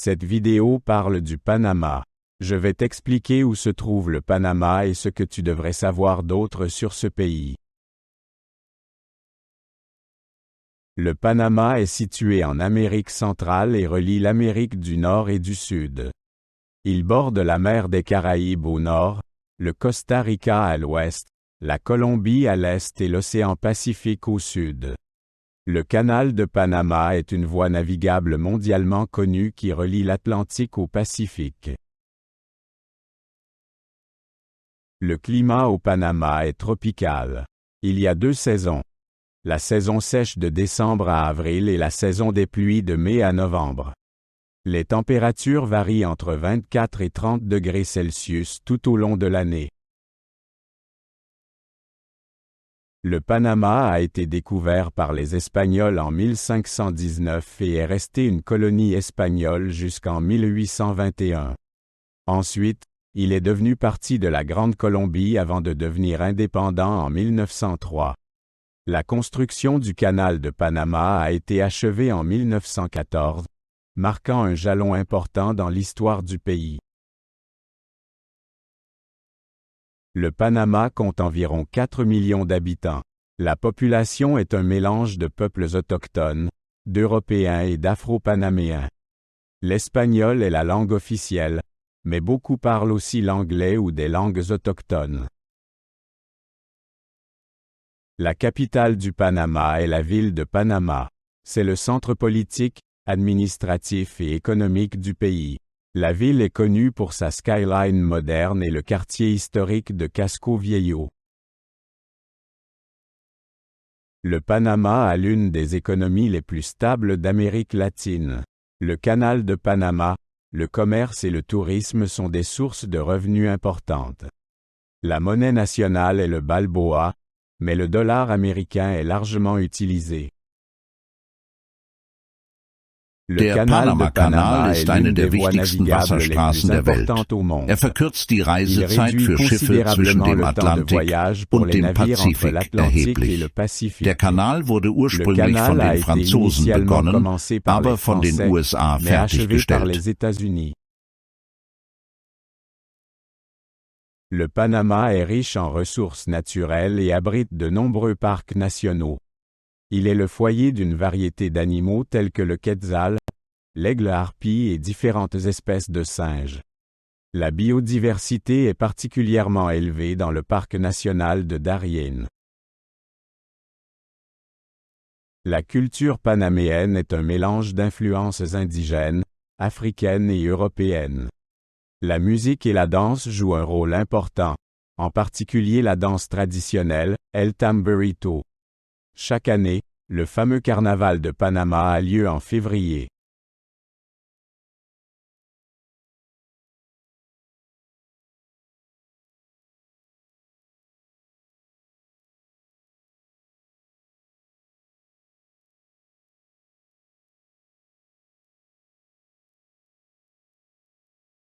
Cette vidéo parle du Panama. Je vais t'expliquer où se trouve le Panama et ce que tu devrais savoir d'autre sur ce pays. Le Panama est situé en Amérique centrale et relie l'Amérique du Nord et du Sud. Il borde la mer des Caraïbes au nord, le Costa Rica à l'ouest, la Colombie à l'est et l'océan Pacifique au sud. Le canal de Panama est une voie navigable mondialement connue qui relie l'Atlantique au Pacifique. Le climat au Panama est tropical. Il y a 2 saisons. La saison sèche de décembre à avril et la saison des pluies de mai à novembre. Les températures varient entre 24 et 30 degrés Celsius tout au long de l'année. Le Panama a été découvert par les Espagnols en 1519 et est resté une colonie espagnole jusqu'en 1821. Ensuite, il est devenu partie de la Grande Colombie avant de devenir indépendant en 1903. La construction du canal de Panama a été achevée en 1914, marquant un jalon important dans l'histoire du pays. Le Panama compte environ 4 millions d'habitants. La population est un mélange de peuples autochtones, d'Européens et d'Afro-Panaméens. L'espagnol est la langue officielle, mais beaucoup parlent aussi l'anglais ou des langues autochtones. La capitale du Panama est la ville de Panama. C'est le centre politique, administratif et économique du pays. La ville est connue pour sa skyline moderne et le quartier historique de Casco Viejo. Le Panama a l'une des économies les plus stables d'Amérique latine. Le canal de Panama, le commerce et le tourisme sont des sources de revenus importantes. La monnaie nationale est le balboa, mais le dollar américain est largement utilisé. Der Panama-Kanal ist eine der wichtigsten Wasserstraßen der Welt. Er verkürzt die Reisezeit für Schiffe zwischen dem Atlantik und dem Pazifik erheblich. Der Kanal wurde ursprünglich von den Franzosen begonnen, aber von den USA fertiggestellt. Le Panama est riche en ressources naturelles et abrite de nombreux parcs nationaux. Il est le foyer d'une variété d'animaux tels que le quetzal, l'aigle harpie et différentes espèces de singes. La biodiversité est particulièrement élevée dans le parc national de Darien. La culture panaméenne est un mélange d'influences indigènes, africaines et européennes. La musique et la danse jouent un rôle important, en particulier la danse traditionnelle, el tamborito. Chaque année, le fameux carnaval de Panama a lieu en février.